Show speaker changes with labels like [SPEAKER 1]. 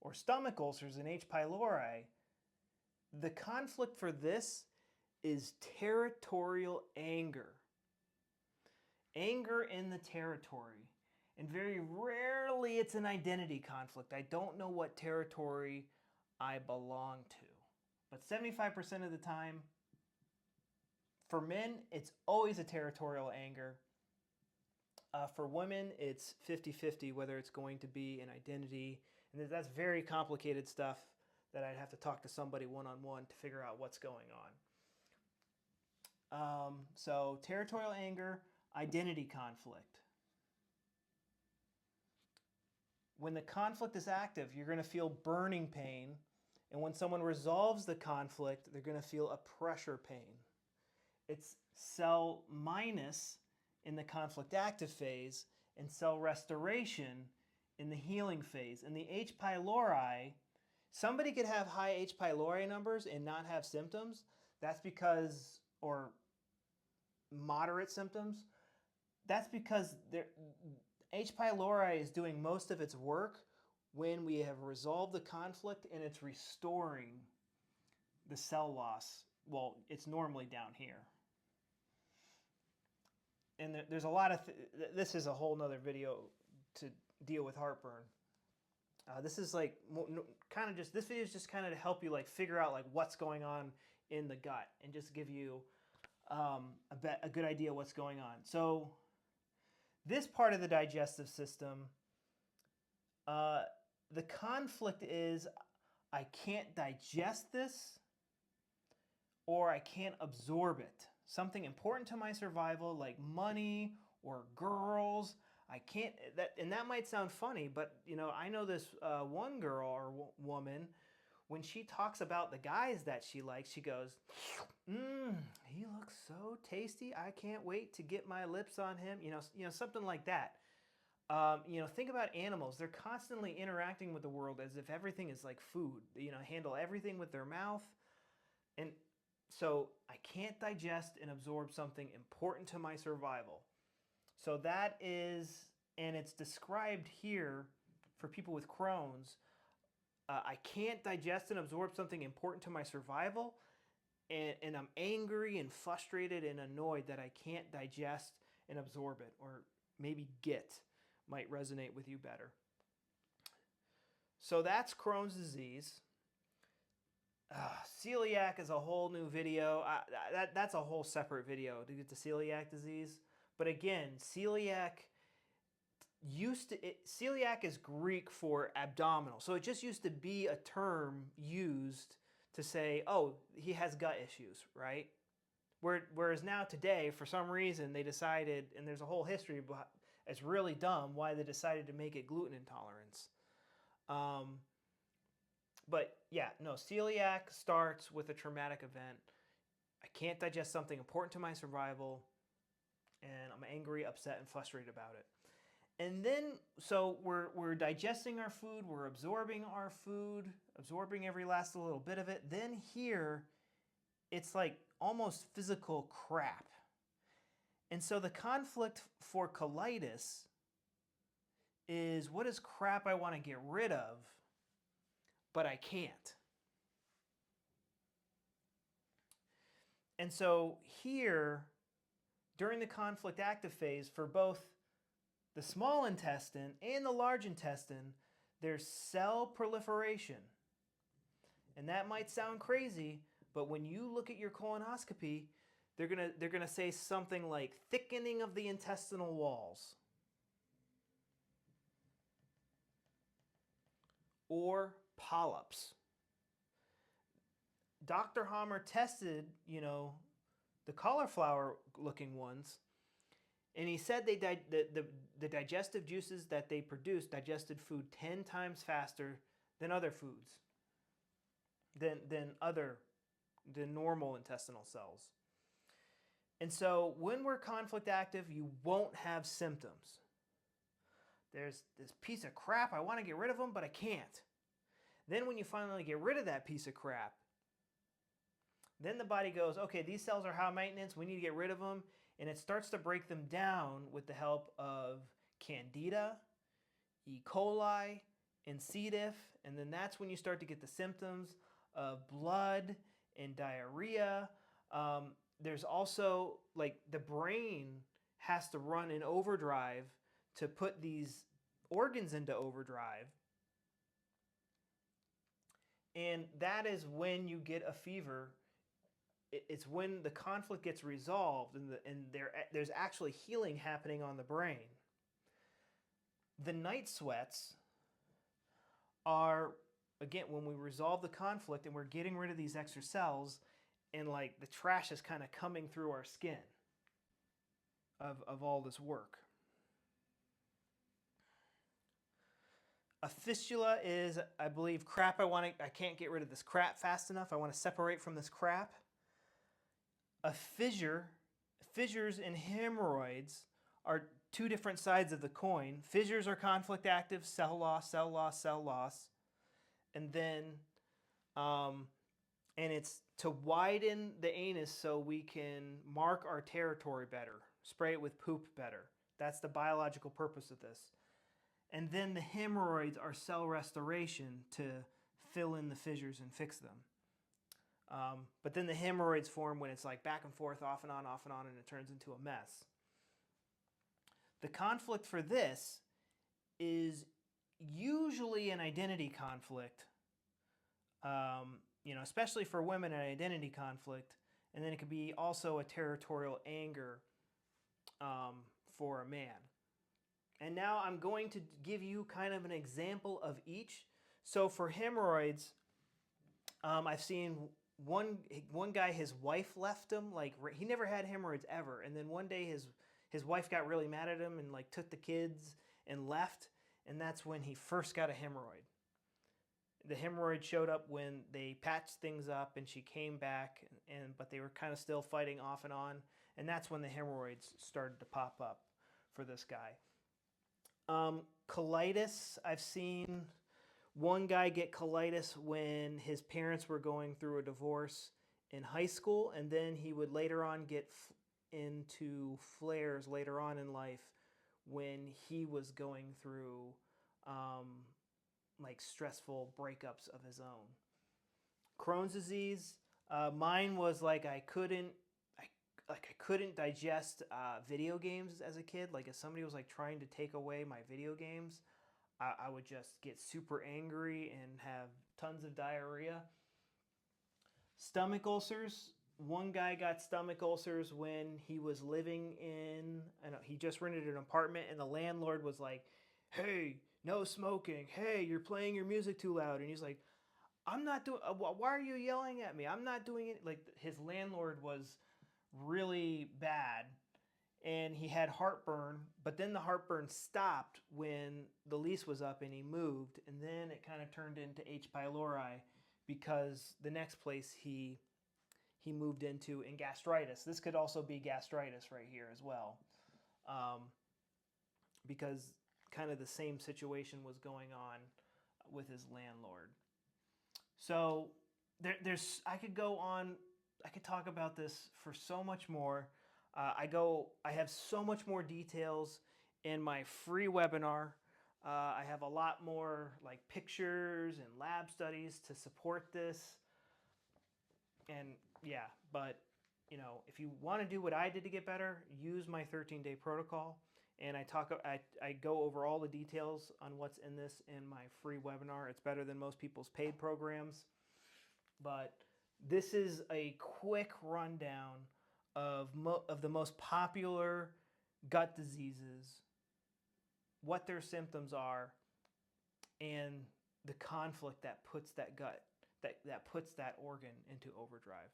[SPEAKER 1] or stomach ulcers in H. pylori, the conflict for this is territorial anger. Anger in the territory. And very rarely it's an identity conflict. I don't know what territory I belong to. But 75% of the time, for men, it's always a territorial anger. For women, it's 50-50 whether it's going to be an identity. And that's very complicated stuff that I'd have to talk to somebody one-on-one to figure out what's going on. So territorial anger, identity conflict. When the conflict is active, you're going to feel burning pain. And when someone resolves the conflict, they're going to feel a pressure pain. It's cell minus in the conflict active phase and cell restoration in the healing phase. In the H. pylori, somebody could have high H. pylori numbers and not have symptoms. That's because, or moderate symptoms, that's because H. pylori is doing most of its work when we have resolved the conflict and it's restoring the cell loss. Well, it's normally down here. And there's a lot of, this is a whole nother video to deal with heartburn. This is like kind of just, this video is just kind of to help you like figure out like what's going on in the gut and just give you a good idea what's going on. So this part of the digestive system, the conflict is I can't digest this or I can't absorb it. Something important to my survival like money or girls, I can't, and that might sound funny, but you know, I know this one girl or woman, when she talks about the guys that she likes, she goes, he looks so tasty. I can't wait to get my lips on him. You know, something like that. You know, think about animals. They're constantly interacting with the world as if everything is like food. You know, handle everything with their mouth. And so I can't digest and absorb something important to my survival. So that is, and it's described here for people with Crohn's. I can't digest and absorb something important to my survival, and I'm angry and frustrated and annoyed that I can't digest and absorb it, or maybe get might resonate with you better. So that's Crohn's disease. Celiac is a whole new video. That's a whole separate video to get to celiac disease. But again, celiac is Greek for abdominal. So it just used to be a term used to say, oh, he has gut issues, right? Whereas now today, for some reason, they decided, and there's a whole history, it's really dumb why they decided to make it gluten intolerance. But yeah, no, celiac starts with a traumatic event. I can't digest something important to my survival, and I'm angry, upset, and frustrated about it. And then, so we're digesting our food, we're absorbing our food, absorbing every last little bit of it. Then here, it's like almost physical crap. And so the conflict for colitis is what is crap I want to get rid of, but I can't. And so here, during the conflict active phase, for both the small intestine and the large intestine, there's cell proliferation. And that might sound crazy, but when you look at your colonoscopy, they're gonna say something like thickening of the intestinal walls. Or polyps. Dr. Hammer tested, you know, the cauliflower looking ones, and he said the digestive juices that they produce digested food 10 times faster than other foods, than normal intestinal cells. And so when we're conflict active, you won't have symptoms. There's this piece of crap, I want to get rid of them, but I can't. Then when you finally get rid of that piece of crap, then the body goes, okay, these cells are high maintenance, we need to get rid of them, and it starts to break them down with the help of Candida, E. coli, and C. diff, and then that's when you start to get the symptoms of blood and diarrhea. There's also, like, the brain has to run in overdrive to put these organs into overdrive. And that is when you get a fever. It's when the conflict gets resolved and there's actually healing happening on the brain. The night sweats are, again, when we resolve the conflict and we're getting rid of these extra cells, and like the trash is kind of coming through our skin of all this work. A fistula is, I believe, crap. I can't get rid of this crap fast enough. I want to separate from this crap. A fissures and hemorrhoids are two different sides of the coin. Fissures are conflict active, cell loss, cell loss, cell loss. And then, and it's to widen the anus so we can mark our territory better, spray it with poop better. That's the biological purpose of this. And then the hemorrhoids are cell restoration to fill in the fissures and fix them. But then the hemorrhoids form when it's like back and forth, off and on, and it turns into a mess. The conflict for this is usually an identity conflict, especially for women, an identity conflict. And then it could be also a territorial anger for a man. And now I'm going to give you kind of an example of each. So for hemorrhoids, I've seen one guy, his wife left him. Like, he never had hemorrhoids ever. And then one day his wife got really mad at him and like took the kids and left. And that's when he first got a hemorrhoid. The hemorrhoid showed up when they patched things up and she came back, but they were kind of still fighting off and on. And that's when the hemorrhoids started to pop up for this guy. Colitis, I've seen one guy get colitis when his parents were going through a divorce in high school, and then he would later on get into flares later on in life when he was going through like stressful breakups of his own. Crohn's disease, mine was like I couldn't digest video games as a kid. Like if somebody was like trying to take away my video games, I would just get super angry and have tons of diarrhea. Stomach ulcers. One guy got stomach ulcers when he was living in, he just rented an apartment, and the landlord was like, "Hey, no smoking. Hey, you're playing your music too loud." And he's like, "I'm not doing, why are you yelling at me? I'm not doing it." Like, his landlord was really bad, and he had heartburn, but then the heartburn stopped when the lease was up and he moved, and then it kind of turned into H. pylori because the next place he moved into, in gastritis. This could also be gastritis right here as well, because kind of the same situation was going on with his landlord. So I could go on. I could talk about this for so much more. I have so much more details in my free webinar. I have a lot more like pictures and lab studies to support this. And yeah, but if you want to do what I did to get better, use my 13-day protocol. And I go over all the details on what's in this in my free webinar. It's better than most people's paid programs. But this is a quick rundown of the most popular gut diseases, what their symptoms are, and the conflict that puts that puts that organ into overdrive.